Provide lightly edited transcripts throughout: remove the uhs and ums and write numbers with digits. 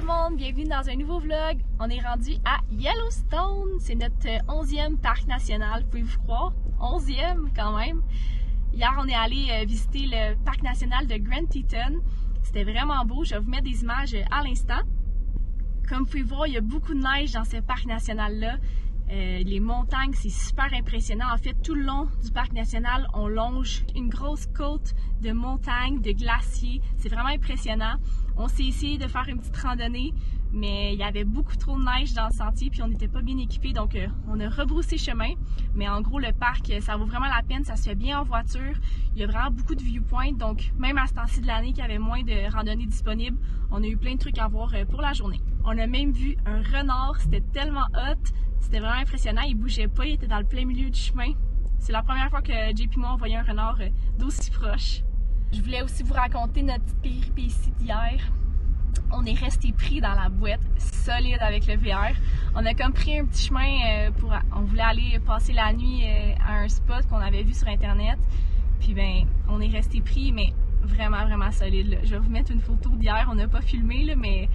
le monde, bienvenue dans un nouveau vlog. On est rendu à Yellowstone, c'est notre 11e parc national, pouvez-vous croire? 11e quand même. Hier, on est allé visiter le parc national de Grand Teton. C'était vraiment beau, je vais vous mettre des images à l'instant. Comme vous pouvez voir, il y a beaucoup de neige dans ce parc national-là. Les montagnes, c'est super impressionnant. En fait, tout le long du parc national, on longe une grosse côte de montagnes, de glaciers. C'est vraiment impressionnant. On s'est essayé de faire une petite randonnée, mais il y avait beaucoup trop de neige dans le sentier, puis on n'était pas bien équipés, donc on a rebroussé chemin. Mais en gros, le parc, ça vaut vraiment la peine. Ça se fait bien en voiture. Il y a vraiment beaucoup de viewpoints, donc même à ce temps-ci de l'année qu'il y avait moins de randonnées disponibles, on a eu plein de trucs à voir pour la journée. On a même vu un renard, c'était tellement hot. C'était vraiment impressionnant, il bougeait pas, il était dans le plein milieu du chemin. C'est la première fois que JP et moi on voyait un renard d'aussi proche. Je voulais aussi vous raconter notre petite péripétie d'hier. On est resté pris dans la boîte, solide avec le VR. On a comme pris un petit chemin on voulait aller passer la nuit à un spot qu'on avait vu sur internet. Puis ben, on est resté pris, mais vraiment solide là. Je vais vous mettre une photo d'hier, on n'a pas filmé là, mais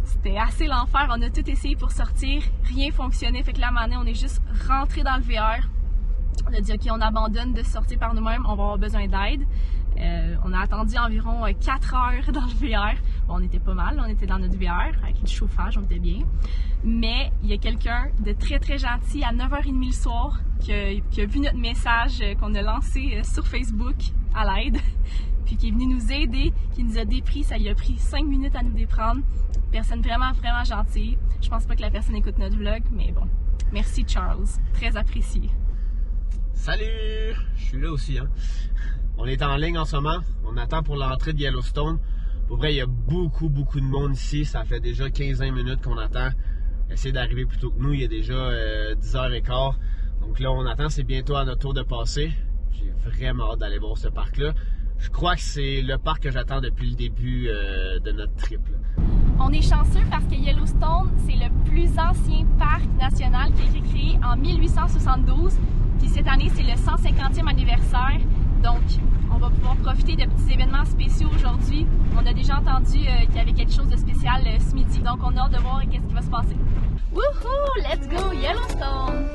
c'était assez l'enfer, on a tout essayé pour sortir, rien fonctionnait, fait que là, à un moment donné, on est juste rentré dans le VR. On a dit, ok, on abandonne de sortir par nous-mêmes, on va avoir besoin d'aide. On a attendu environ 4 heures dans le VR. Bon, on était pas mal, on était dans notre VR, avec du chauffage, on était bien. Mais il y a quelqu'un de très gentil à 9h30 le soir qui a vu notre message qu'on a lancé sur Facebook à l'aide, puis qui est venu nous aider, qui nous a dépris, ça lui a pris 5 minutes à nous déprendre. Personne vraiment gentille. Je pense pas que la personne écoute notre vlog, mais bon. Merci Charles, très apprécié. Salut! Je suis là aussi, hein. On est en ligne en ce moment. On attend pour l'entrée de Yellowstone. Pour vrai, il y a beaucoup de monde ici. Ça fait déjà 15-20 minutes qu'on attend. Essayer d'arriver plus tôt que nous. Il y a déjà 10h15. Donc là, on attend. C'est bientôt à notre tour de passer. J'ai vraiment hâte d'aller voir ce parc-là. Je crois que c'est le parc que j'attends depuis le début de notre trip. On est chanceux parce que Yellowstone, c'est le plus ancien parc national qui a été créé en 1872. Puis cette année, c'est le 150e anniversaire. Donc, on va pouvoir profiter de petits événements spéciaux aujourd'hui. On a déjà entendu qu'il y avait quelque chose de spécial ce midi. Donc, on a hâte de voir qu'est-ce qui va se passer. Wouhou! Let's go Yellowstone!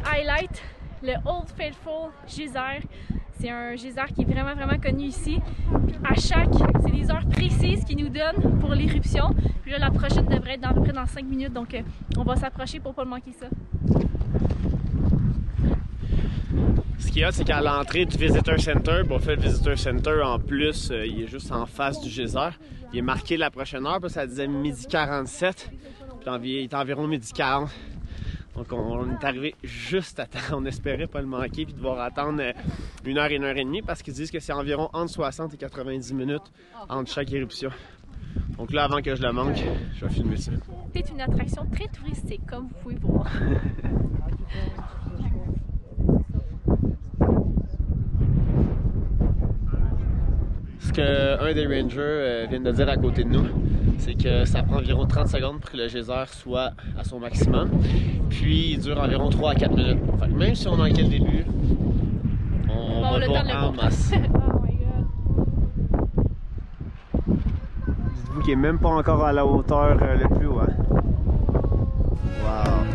Highlight, le Old Faithful Geyser. C'est un geyser qui est vraiment connu ici. Puis c'est des heures précises qu'ils nous donnent pour l'éruption. Puis là, la prochaine devrait être à peu près dans 5 minutes, donc on va s'approcher pour pas manquer ça. Ce qu'il y a, c'est qu'à l'entrée du Visitor Center, on fait le Visitor Center en plus, il est juste en face du geyser. Il est marqué la prochaine heure, ça disait 12h47, puis il est environ 12h40. Donc on est arrivé juste à temps, on espérait pas le manquer puis devoir attendre 1 heure et 1 heure et demie parce qu'ils disent que c'est environ entre 60 et 90 minutes entre chaque éruption. Donc là, avant que je le manque, je vais filmer ça. C'est une attraction très touristique, comme vous pouvez voir. Ce qu'un des rangers vient de dire à côté de nous, c'est que ça prend environ 30 secondes pour que le geyser soit à son maximum. Puis il dure environ 3 à 4 minutes. Fait que même si on a manqué le début, on va le voir en masse. Oh my god. Dites-vous qu'il n'est même pas encore à la hauteur le plus haut. Hein? Wow!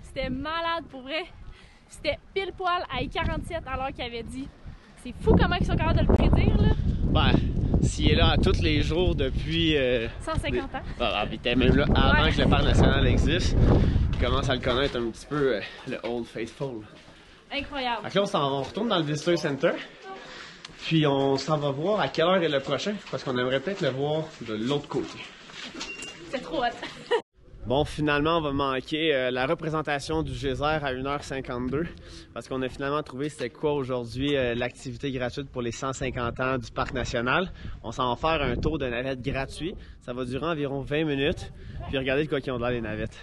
C'était malade pour vrai. C'était pile poil à I-47 à l'heure qu'il avait dit. C'est fou comment ils sont capables de le prédire là. Ben, s'il est là à tous les jours depuis 150 ans. Ah, il était même là avant que le parc national existe. Il commence à le connaître un petit peu, le Old Faithful. Incroyable. Donc là, on retourne dans le Visitor Center. Puis on s'en va voir à quelle heure est le prochain, parce qu'on aimerait peut-être le voir de l'autre côté. C'est trop hot. Bon, finalement, on va manquer la représentation du geyser à 1h52 parce qu'on a finalement trouvé c'était quoi aujourd'hui l'activité gratuite pour les 150 ans du Parc national. On s'en va faire un tour de navette gratuit. Ça va durer environ 20 minutes. Puis regardez de quoi qu'ils ont de l'air les navettes.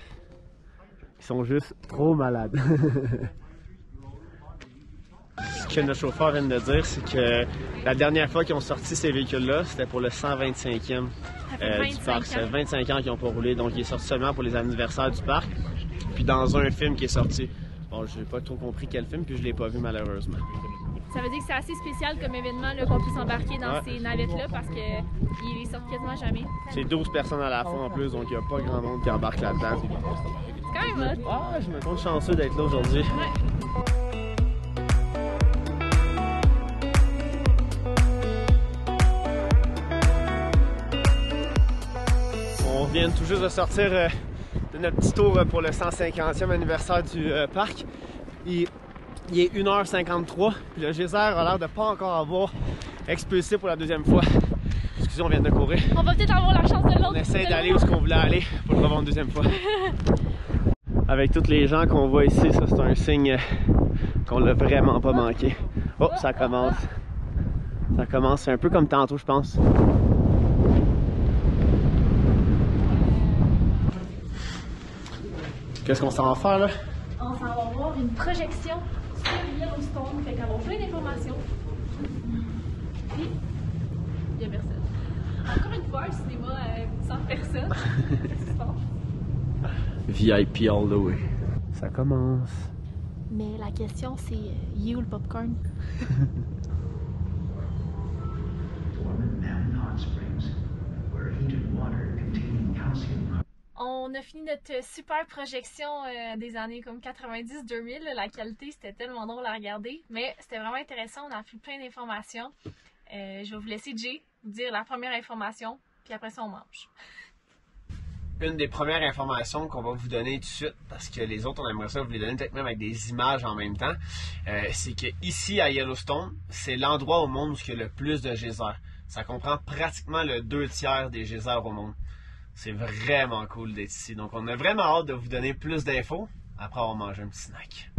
Ils sont juste trop malades. que notre chauffeur vient de dire, c'est que la dernière fois qu'ils ont sorti ces véhicules-là, c'était pour le 125e du parc. Ça fait 25 ans qu'ils n'ont pas roulé, donc il est sorti seulement pour les anniversaires du parc. Puis dans un film qui est sorti. Bon, j'ai pas trop compris quel film, puis je l'ai pas vu malheureusement. Ça veut dire que c'est assez spécial comme événement qu'on puisse embarquer dans ces navettes-là parce qu'ils sortent quasiment jamais. C'est 12 personnes à la fois en plus, donc il n'y a pas grand monde qui embarque là-dedans. C'est quand même hot. Ah, je me compte chanceux d'être là aujourd'hui. Ouais. On vient tout juste de sortir de notre petit tour pour le 150e anniversaire du parc. Il est 1h53, puis le geyser a l'air de pas encore avoir expulsé pour la deuxième fois. Excusez, on vient de courir. On va peut-être avoir la chance de l'autre. On essaie d'aller où on voulait aller pour le revoir une deuxième fois. Avec tous les gens qu'on voit ici, ça c'est un signe qu'on l'a vraiment pas manqué. Oh, ça commence. Ça commence, c'est un peu comme tantôt, je pense. Qu'est-ce qu'on s'en va faire là? On s'en va voir une projection sur Yellowstone, fait qu'on va avoir plein d'informations. Puis, il y a personne. Encore une fois, un cinéma sans personne. Qu'est-ce qui se passe? VIP all the way. Ça commence. Mais la question c'est, il est où le popcorn? On a fini notre super projection des années comme 90-2000. La qualité, c'était tellement drôle à regarder. Mais c'était vraiment intéressant. On a fait plein d'informations. Je vais vous laisser Jay vous dire la première information. Puis après ça, on mange. Une des premières informations qu'on va vous donner tout de suite, parce que les autres, on aimerait ça vous les donner peut-être même avec des images en même temps, c'est que ici à Yellowstone, c'est l'endroit au monde où il y a le plus de geysers. Ça comprend pratiquement le 2/3 des geysers au monde. C'est vraiment cool d'être ici. Donc on a vraiment hâte de vous donner plus d'infos après avoir mangé un petit snack.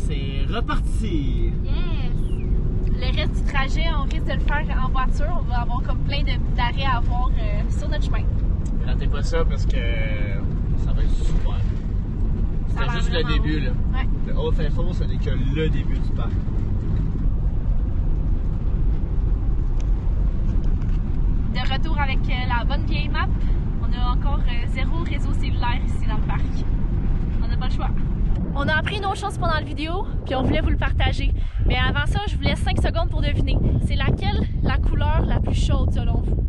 C'est reparti! Yes! Le reste du trajet, on risque de le faire en voiture. On va avoir comme plein d'arrêts à avoir sur notre chemin. Ratez pas ça parce que ça va être super. C'est juste le début là. Ouais. Le Haute Info, ce n'est que le début du parc. De retour avec la bonne vieille map. On a encore zéro réseau cellulaire ici dans le parc. On n'a pas le choix. On a appris une autre chose pendant la vidéo, puis on voulait vous le partager. Mais avant ça, je vous laisse 5 secondes pour deviner. C'est laquelle la couleur la plus chaude selon vous?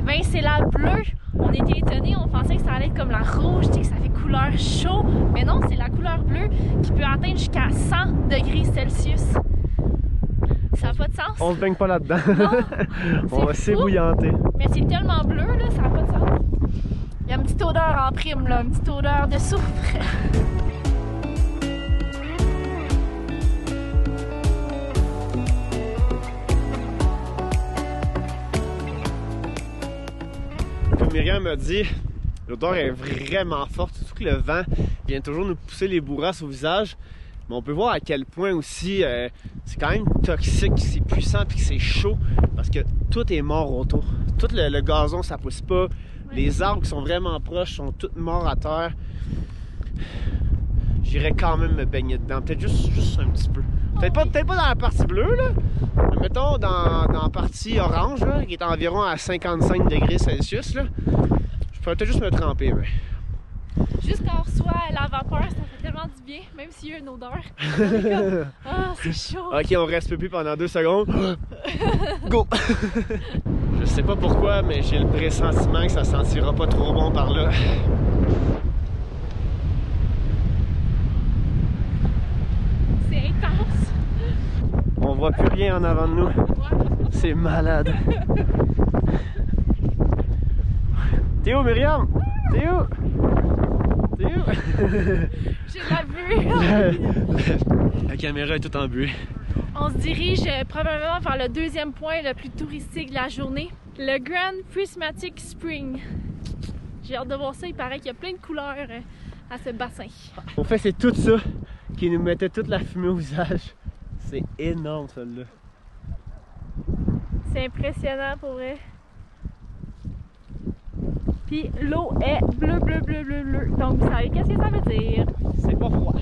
Ben, c'est la bleue. On était étonnés, on pensait que ça allait être comme la rouge, que ça fait couleur chaud. Mais non, c'est la couleur bleue qui peut atteindre jusqu'à 100 degrés Celsius. Ça n'a pas de sens. On se baigne pas là-dedans. On va fou. s'ébouillanter. Mais c'est tellement bleu, là, ça n'a pas de sens. Il y a une petite odeur en prime, là, une petite odeur de soufre. Comme Myriam m'a dit, l'odeur est vraiment forte, surtout que le vent vient toujours nous pousser les bourrasques au visage. Mais on peut voir à quel point aussi c'est quand même toxique, c'est puissant puis que c'est chaud parce que tout est mort autour. Tout le gazon, ça pousse pas. Ouais. Les arbres qui sont vraiment proches sont tous morts à terre. J'irais quand même me baigner dedans, peut-être juste un petit peu. Peut-être pas dans la partie bleue, là. Mais mettons dans la partie orange, là, qui est environ à 55 degrés Celsius. Là. Je pourrais peut-être juste me tremper. Mais... Juste quand on reçoit la vapeur, ça fait tellement du bien, même s'il y a une odeur. Comme... Ah, c'est chaud! Ok, on reste plus pendant 2 secondes. Go! Je sais pas pourquoi, mais j'ai le pressentiment que ça sentira pas trop bon par là. C'est intense! On voit plus rien en avant de nous. C'est malade. T'es où, Myriam? T'es où? T'es où? J'ai de la buée! La caméra est toute en buée. On se dirige probablement vers le deuxième point le plus touristique de la journée, le Grand Prismatic Spring. J'ai hâte de voir ça, il paraît qu'il y a plein de couleurs à ce bassin. En fait, c'est tout ça qui nous mettait toute la fumée au visage. C'est énorme, celle-là. C'est impressionnant pour vrai. Puis l'eau est bleu, bleu, bleu, bleu, bleu. Donc vous savez qu'est-ce que ça veut dire? C'est pas froid.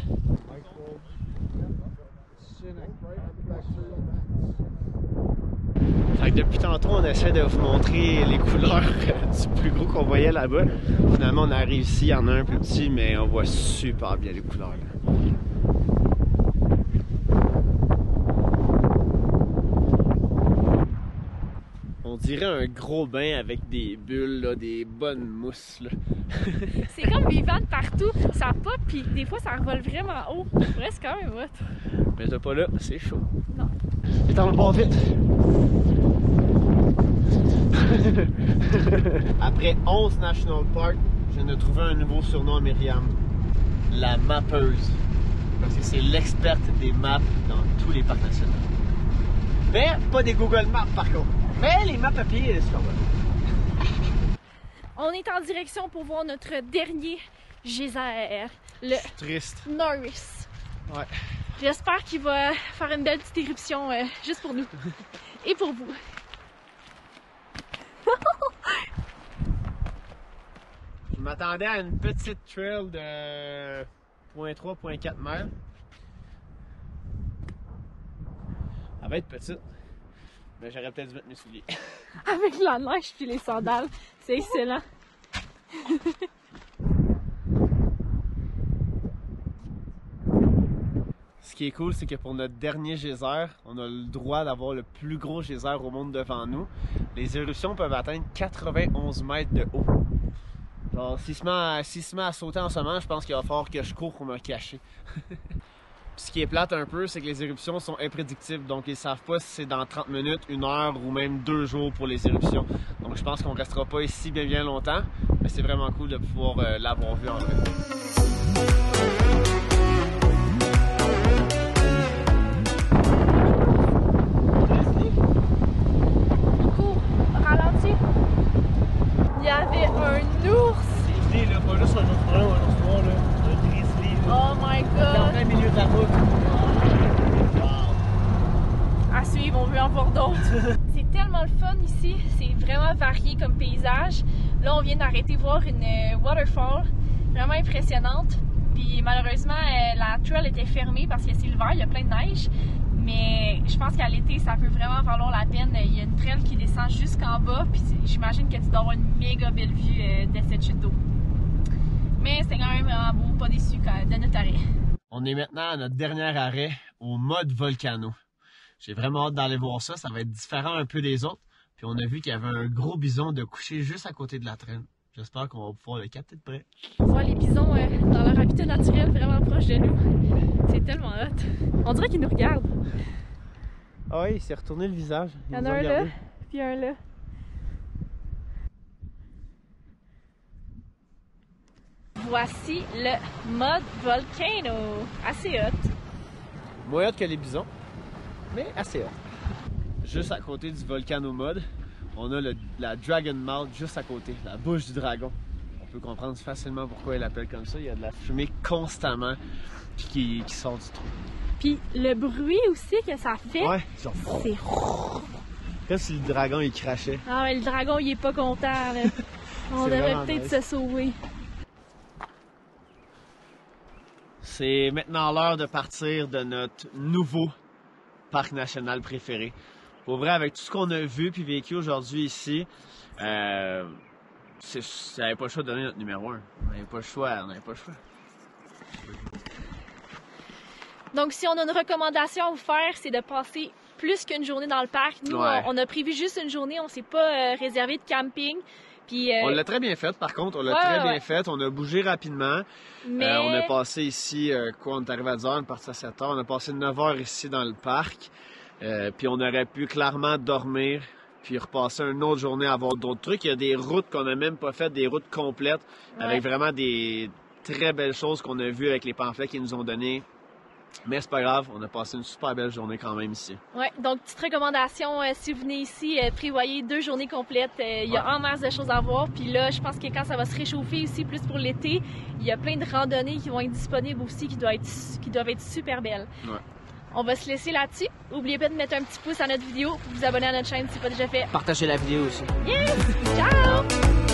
Fait que depuis tantôt, on essaie de vous montrer les couleurs du plus gros qu'on voyait là-bas. Finalement, on a réussi. Il y en a un plus petit, mais on voit super bien les couleurs. Là. On dirait un gros bain avec des bulles, là, des bonnes mousses. C'est comme vivant de partout. Ça pop, puis des fois, ça revole vraiment haut. Ouais, c'est quand même hot. Mais t'es pas là, c'est chaud. Non. Et t'en vas vite! Après 11 National Parks, je viens de trouver un nouveau surnom à Myriam. La mappeuse. Parce que c'est l'experte des maps dans tous les parcs nationaux. Mais pas des Google Maps par contre. Mais les maps papier, c'est pas mal. On est en direction pour voir notre dernier geyser, le Triste. Norris. Ouais. J'espère qu'il va faire une belle petite éruption juste pour nous et pour vous. Je m'attendais à une petite trail de 0.3, 0.4 miles. Elle va être petite. Mais j'aurais peut-être dû mettre mes souliers. Avec la neige puis les sandales, c'est excellent. Ce qui est cool, c'est que pour notre dernier geyser, on a le droit d'avoir le plus gros geyser au monde devant nous. Les éruptions peuvent atteindre 91 mètres de haut. Alors, s'il se met à sauter en ce moment, je pense qu'il va falloir que je cours pour me cacher. Ce qui est plate un peu, c'est que les éruptions sont imprédictibles. Donc, ils ne savent pas si c'est dans 30 minutes, 1 heure ou même 2 jours pour les éruptions. Donc, je pense qu'on ne restera pas ici bien longtemps. Mais c'est vraiment cool de pouvoir l'avoir vu en vrai. Il y avait un ours! Grizzly, là, pas juste un ours brun ou un ours noir, là. Un grizzly. Oh my Dans god! plein milieu de la route. Wow. À suivre, on veut en voir d'autres. C'est tellement le fun ici, c'est vraiment varié comme paysage. Là, on vient d'arrêter voir une waterfall, vraiment impressionnante. Puis malheureusement, la trail était fermée parce que c'est l'hiver, il y a plein de neige. Mais je pense qu'à l'été, ça peut vraiment valoir la peine. Il y a une trail qui descend jusqu'en bas, puis j'imagine que tu dois avoir une méga belle vue de cette chute d'eau. Mais c'est quand même vraiment beau, pas déçu de notre arrêt. On est maintenant à notre dernier arrêt au mode volcano. J'ai vraiment hâte d'aller voir ça, ça va être différent un peu des autres. Puis on a vu qu'il y avait un gros bison de coucher juste à côté de la traîne. J'espère qu'on va pouvoir le capter de près. On voit les bisons dans leur habitat naturel vraiment proche de nous. C'est tellement hot. On dirait qu'ils nous regardent. Ah oui, il s'est retourné le visage. Il y en a un là, puis un là. Voici le mode volcano. Assez hot. Moins hot que les bisons, mais assez hot. Juste à côté du volcano mode, on a la Dragon Mouth juste à côté, la bouche du dragon. On peut comprendre facilement pourquoi il l'appelle comme ça. Il y a de la fumée constamment qui sort du trou. Puis le bruit aussi que ça fait, ouais, genre... c'est... Comme si le dragon il crachait. Ah mais le dragon il est pas content là. On devrait peut-être se sauver. C'est maintenant l'heure de partir de notre nouveau parc national préféré. Pour vrai, avec tout ce qu'on a vu puis vécu aujourd'hui ici, on n'avait pas le choix de donner notre numéro 1. On n'avait pas le choix, Donc si on a une recommandation à vous faire, c'est de passer plus qu'une journée dans le parc. Nous, ouais. on a prévu juste une journée, on s'est pas réservé de camping. Puis, on l'a très bien fait, par contre, on l'a très bien fait. On a bougé rapidement. Mais... on a passé ici, on est arrivé à 10h, on est parti à 7h. On a passé 9h ici dans le parc. Puis on aurait pu clairement dormir, puis repasser une autre journée à voir d'autres trucs. Il y a des routes qu'on n'a même pas faites, des routes complètes, avec vraiment des très belles choses qu'on a vues avec les pamphlets qu'ils nous ont donnés. Mais c'est pas grave, on a passé une super belle journée quand même ici. Ouais, donc petite recommandation, si vous venez ici, prévoyez 2 journées complètes. Il y a en masse de choses à voir. Puis là, je pense que quand ça va se réchauffer ici, plus pour l'été, il y a plein de randonnées qui vont être disponibles aussi, qui doivent être super belles. Ouais. On va se laisser là-dessus. N'oubliez pas de mettre un petit pouce à notre vidéo, vous abonner à notre chaîne si ce n'est pas déjà fait. Partagez la vidéo aussi. Yes! Ciao!